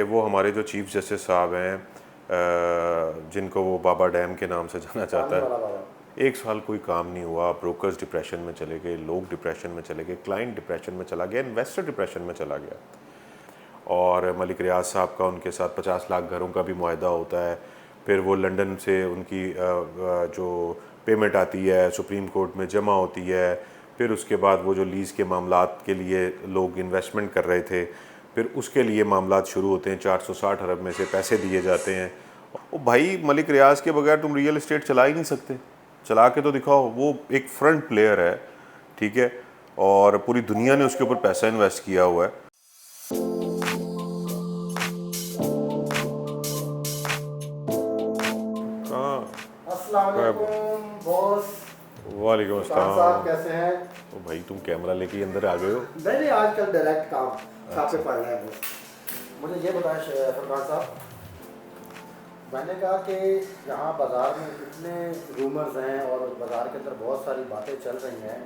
वो हमारे जो चीफ जस्टिस साहब हैं, जिनको वो बाबा डैम के नाम से जाना जाता है, 1 साल कोई काम नहीं हुआ। ब्रोकर्स डिप्रेशन में चले गए, लोग डिप्रेशन में चले गए, क्लाइंट डिप्रेशन में चला गया, इन्वेस्टर डिप्रेशन में चला गया। और मलिक रियाज साहब का उनके साथ 50 लाख घरों का भी मुआहदा होता है। फिर वो लंदन से उनकी जो पेमेंट आती है सुप्रीम कोर्ट में जमा होती है। फिर उसके बाद वो जो लीज़ के मामलात के लिए लोग इन्वेस्टमेंट कर रहे थे, फिर उसके लिए मामलात शुरू होते हैं। 460 अरब में से पैसे दिए जाते हैं। ओ भाई, मलिक रियाज के बगैर तुम रियल इस्टेट चला ही नहीं सकते। चला के तो दिखाओ। वो एक फ्रंट प्लेयर है, ठीक है, और पूरी दुनिया ने उसके ऊपर पैसा इन्वेस्ट किया हुआ है। अस्सलाम वालेकुम बॉस। वालेकुम साहब अस्सलाम। कैसे हैं? तो भाई तुम कैमरा लेके अंदर आ गए हो। नहीं आजकल डायरेक्ट काम छापे पड़ रहे हैं बॉस। मुझे ये बताएं फरमान साहब, मैंने कहा कि यहाँ बाज़ार में इतने रूमर्स हैं और बाज़ार के अंदर बहुत सारी बातें चल रही हैं,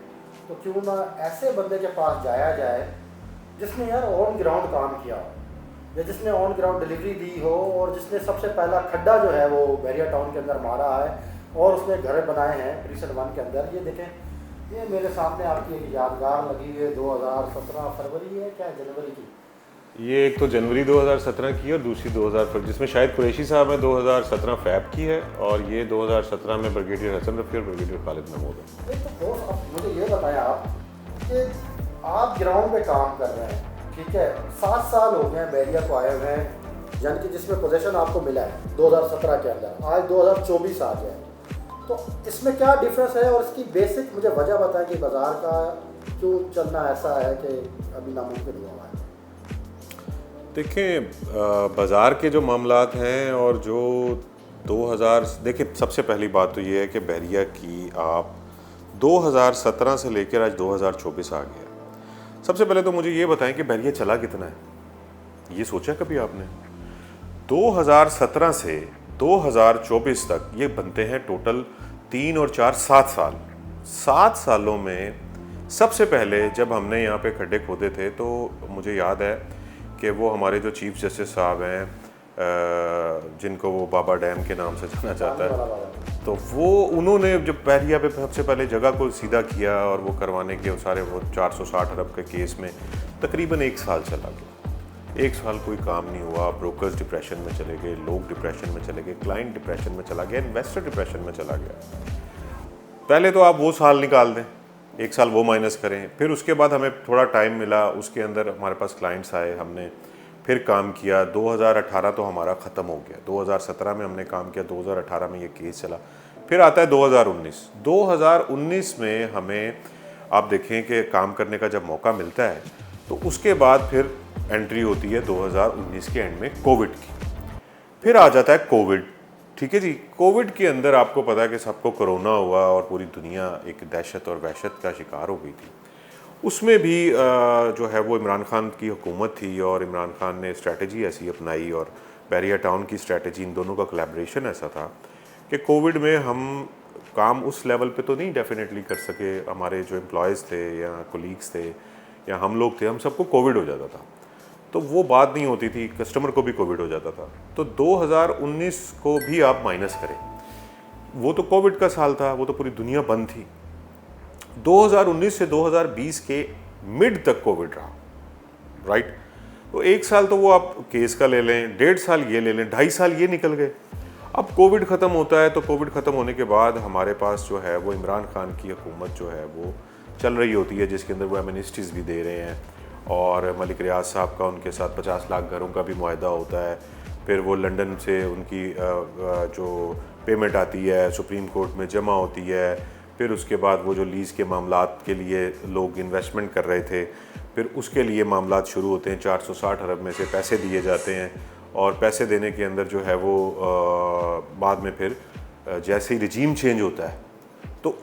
तो क्यों ना ऐसे बंदे के पास जाया जाए जिसने यार ऑन ग्राउंड काम किया हो, या जिसने ऑन ग्राउंड डिलीवरी दी हो, और जिसने सबसे पहला खड्डा जो है वो बैरिया टाउन के अंदर मारा है और उसने घर बनाए हैं प्रीसेट 1 के अंदर। ये देखें, ये मेरे सामने आपकी एक यादगार लगी हुई है 2017 फरवरी है क्या जनवरी की। ये एक तो जनवरी 2017 की और दूसरी 2000 जिसमें शायद कुरैशी साहब ने 2017 फैब की है, और ये 2017 में ब्रिगेडियर हसन रफ़ी और ब्रिगेडियर खालिद महमूद है। तो बॉस अब मुझे ये बताएं आप कि आप ग्राउंड पे काम कर रहे हैं, ठीक है, 7 साल हो गए बैरिया को आए हुए हैं, यानी कि जिसमें पोजीशन आपको मिला है 2017 के अंदर, आज 2024 आ गया, तो इसमें क्या डिफरेंस है? और इसकी बेसिक मुझे वजह बताएं कि बाज़ार का क्यों चलना ऐसा है कि अभी नामुमकिन हुआ है। देखें, बाज़ार के जो मामलात हैं और जो 2000, देखिए सबसे पहली बात तो ये है कि बहरिया की आप 2017 से लेकर आज 2024 आ गया। सबसे पहले तो मुझे ये बताएं कि बहरिया चला कितना है। ये सोचा कभी आपने? 2017 से 2024 तक ये बनते हैं टोटल 3 और 4 7 साल। 7 सालों में सबसे पहले जब हमने यहाँ पे खड्डे खोदे थे, तो मुझे याद है कि वो हमारे जो चीफ जस्टिस साहब हैं, जिनको वो बाबा डैम के नाम से जाना जाता है, तो वो उन्होंने जब बहरिया पे सबसे पहले जगह को सीधा किया और वो करवाने के सारे वो 460 अरब के केस में तकरीबन 1 साल चला गया। 1 साल कोई काम नहीं हुआ। ब्रोकर्स डिप्रेशन में चले गए, लोग डिप्रेशन में चले गए, क्लाइंट डिप्रेशन में चला गया, इन्वेस्टर डिप्रेशन में चला गया। पहले तो आप वो साल निकाल दें, 1 साल वो माइनस करें, फिर उसके बाद हमें थोड़ा टाइम मिला, उसके अंदर हमारे पास क्लाइंट्स आए, हमने फिर काम किया। 2018 तो हमारा ख़त्म हो गया। 2017 में हमने काम किया, 2018 में ये केस चला। फिर आता है 2019। 2019 में हमें आप देखें कि काम करने का जब मौका मिलता है, तो उसके बाद फिर एंट्री होती है 2019 के एंड में कोविड की। फिर आ जाता है कोविड, ठीक है जी। कोविड के अंदर आपको पता है कि सबको कोरोना हुआ और पूरी दुनिया एक दहशत और वहशत का शिकार हो गई थी। उसमें भी जो है वो इमरान खान की हुकूमत थी और इमरान खान ने स्ट्रैटेजी ऐसी अपनाई, और बैरिया टाउन की स्ट्रैटेजी, इन दोनों का कोलैबोरेशन ऐसा था कि कोविड में हम काम उस लेवल पे तो नहीं डेफिनेटली कर सके। हमारे जो एम्प्लॉयज़ थे या कोलीग्स थे या हम लोग थे, हम सबको कोविड हो जाता था, तो वो बात नहीं होती थी। कस्टमर को भी कोविड हो जाता था। तो 2019 को भी आप माइनस करें, वो तो कोविड का साल था, वो तो पूरी दुनिया बंद थी। 2019 से 2020 के मिड तक कोविड रहा, राइट। तो 1 साल तो वो आप केस का ले लें, 1.5 साल ये ले लें, 2.5 साल ये निकल गए। अब कोविड ख़त्म होता है, तो कोविड ख़त्म होने के बाद हमारे पास जो है वो इमरान खान की हुकूमत जो है वो चल रही होती है, जिसके अंदर वो एमनेस्टीज़ भी दे रहे हैं, और मलिक रियाज साहब का उनके साथ 50 लाख घरों का भी मुआहदा होता है। फिर वो लंदन से उनकी जो पेमेंट आती है सुप्रीम कोर्ट में जमा होती है। फिर उसके बाद वो जो लीज़ के मामलात के लिए लोग इन्वेस्टमेंट कर रहे थे, फिर उसके लिए मामलात शुरू होते हैं। 460 अरब में से पैसे दिए जाते हैं, और पैसे देने के अंदर जो है वो बाद में फिर जैसे ही रिजीम चेंज होता है, तो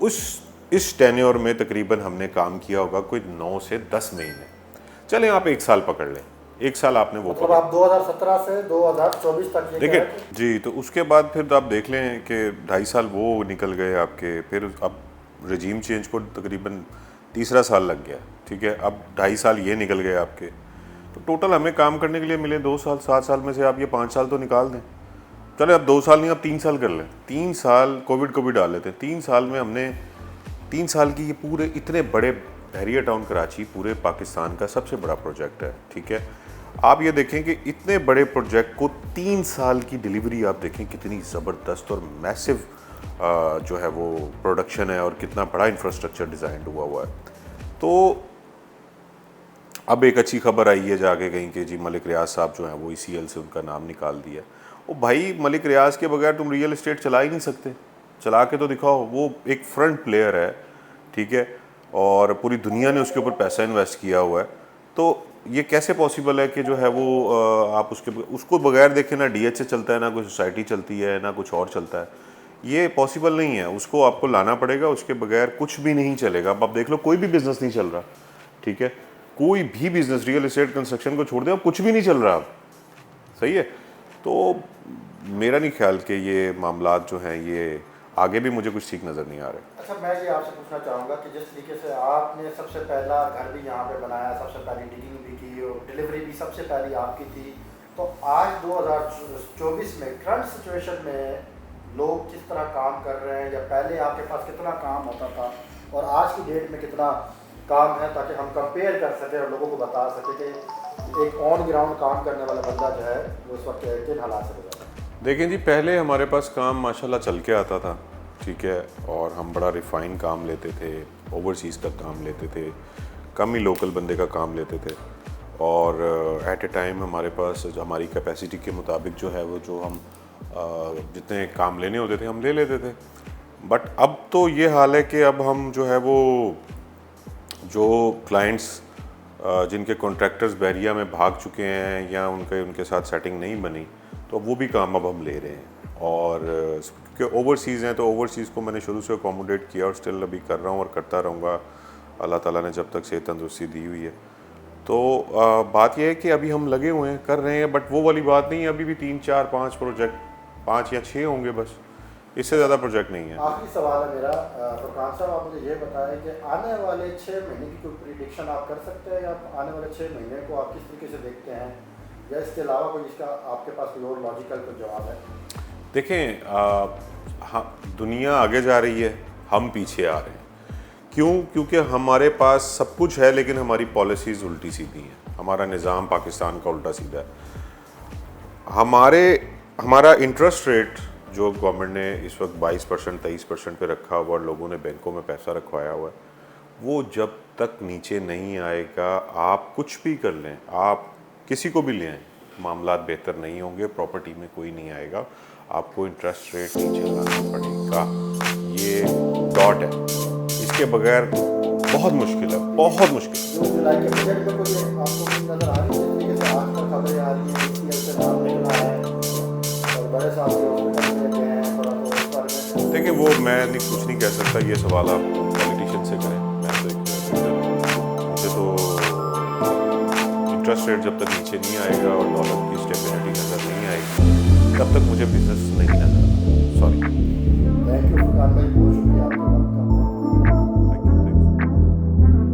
इस टेन्योर में तकरीबन हमने काम किया होगा कोई 9 से 10 महीने। चलें आप 1 साल पकड़ लें, 1 साल आपने वो मतलब आप 2017 से 2024 तक देखिए जी। तो उसके बाद फिर आप देख लें कि 2.5 साल वो निकल गए आपके। फिर अब रजीम चेंज को तकरीबन तीसरा साल लग गया, ठीक है। अब 2.5 साल ये निकल गए आपके। तो टोटल हमें काम करने के लिए मिले 2 साल, 7 साल में से आप ये 5 साल तो निकाल दें। चले अब 2 साल नहीं, अब 3 साल कर लें। 3 साल कोविड को भी डाल लेते हैं। 3 साल में हमने 3 साल की ये पूरे इतने बड़े बहरिया टाउन कराची पूरे पाकिस्तान का सबसे बड़ा प्रोजेक्ट है, ठीक है। आप ये देखें कि इतने बड़े प्रोजेक्ट को 3 साल की डिलीवरी आप देखें कितनी ज़बरदस्त और मैसिव जो है वो प्रोडक्शन है और कितना बड़ा इंफ्रास्ट्रक्चर डिज़ाइन हुआ है। तो अब एक अच्छी खबर आई है जाके कहीं कि जी मलिक रियाज साहब जो हैं वो ECL से उनका नाम निकाल दिया। ओ भाई, मलिक रियाज के बगैर तुम रियल एस्टेट चला ही नहीं सकते, चला के तो दिखाओ। वो एक फ्रंट प्लेयर है, ठीक है, और पूरी दुनिया ने उसके ऊपर पैसा इन्वेस्ट किया हुआ है। तो ये कैसे पॉसिबल है कि जो है वो आप उसको बगैर देखें ना DH से चलता है, ना कोई सोसाइटी चलती है, ना कुछ और चलता है। ये पॉसिबल नहीं है, उसको आपको लाना पड़ेगा, उसके बगैर कुछ भी नहीं चलेगा। अब आप देख लो, कोई भी बिजनेस नहीं चल रहा, ठीक है, कोई भी बिजनेस, रियल एस्टेट कंस्ट्रक्शन को छोड़ दें, अब कुछ भी नहीं चल रहा अब, सही है। तो मेरा नहीं ख्याल कि ये मामलात जो हैं ये आगे भी मुझे कुछ ठीक नज़र नहीं आ रहे। अच्छा, मैं ये आपसे पूछना चाहूँगा कि जिस तरीके से आपने सबसे पहला घर भी यहाँ पे बनाया, सबसे पहली डिगिंग भी की और डिलीवरी भी सबसे पहली आपकी थी, तो आज 2024 में करंट सिचुएशन में लोग किस तरह काम कर रहे हैं, या पहले आपके पास कितना काम होता था और आज की डेट में कितना काम है, ताकि हम कंपेयर कर सकें और लोगों को बता सकें कि एक ऑन ग्राउंड काम करने वाला बंदा जो है वो उस वक्त किन हालात से गुजरता है। देखें जी, पहले हमारे पास काम माशाल्लाह चल के आता था, ठीक है, और हम बड़ा रिफ़ाइन काम लेते थे, ओवरसीज़ का काम लेते थे, कम ही लोकल बंदे का काम लेते थे, और एट ए टाइम हमारे पास हमारी कैपेसिटी के मुताबिक जो है वो जो हम जितने काम लेने होते थे हम ले लेते थे। बट अब तो ये हाल है कि अब हम जो है वो जो क्लाइंट्स जिनके कॉन्ट्रैक्टर्स बहरिया में भाग चुके हैं या उनके साथ सेटिंग नहीं बनी, तो वो भी काम अब हम ले रहे हैं। और क्योंकि ओवरसीज़ हैं तो ओवरसीज़ को मैंने शुरू से अकोमोडेट किया और स्टिल अभी कर रहा हूँ और करता रहूँगा, अल्लाह ताला ने जब तक सेहत तंदुरुस्ती दी हुई है। तो बात यह है कि अभी हम लगे हुए हैं, कर रहे हैं, बट वो वाली बात नहीं है। अभी भी 3, 4, 5 प्रोजेक्ट, 5 या 6 होंगे बस, इससे ज़्यादा प्रोजेक्ट नहीं है। आखिरी सवाल है मेरा, फुरकान साहब, आप मुझे ये बताएं कि आने वाले 6 महीने की कोई प्रिडिक्शन आप कर सकते हैं, या आने वाले 6 महीने को आप किस तरीके से देखते हैं, या इसके अलावा कोई इसका आपके पास कोई और लॉजिकल कोई जवाब है? देखें, हाँ, दुनिया आगे जा रही है, हम पीछे आ रहे हैं। क्यों? क्योंकि हमारे पास सब कुछ है लेकिन हमारी पॉलिसीज़ उल्टी सीधी हैं, हमारा निज़ाम पाकिस्तान का उल्टा सीधा है। हमारा इंटरेस्ट रेट जो गवर्नमेंट ने इस वक्त 22%, 23% पे रखा हुआ और लोगों ने बैंकों में पैसा रखवाया हुआ है, वो जब तक नीचे नहीं आएगा, आप कुछ भी कर लें, आप किसी को भी ले आएँ, मामलात बेहतर नहीं होंगे, प्रॉपर्टी में कोई नहीं आएगा, आपको इंटरेस्ट रेट नीचे लाना पड़ेगा। ये डॉट है, इसके बगैर बहुत मुश्किल है, बहुत मुश्किल। जुलाई के बजट में कोई आपको नजर आ रही है, जिस तरीके से आज तक खबरें आ रही हैं, ECL से नाम निकला है और बड़े साहब के हॉस्पिटल में गए हैं, थोड़ा तो इस बारे में देखिए, वो मैं कुछ नहीं कह सकता, ये सवाल आप पॉलिटिशियन से करें। मैं तो मुझे तो इंटरेस्ट रेट जब तक नीचे नहीं आएगा और डॉलर की स्टेबिलिटी नज़र नहीं आएगी, तब तक मुझे बिजनेस नहीं नजर आता। सॉरी। थैंक यू फुरकान भाई।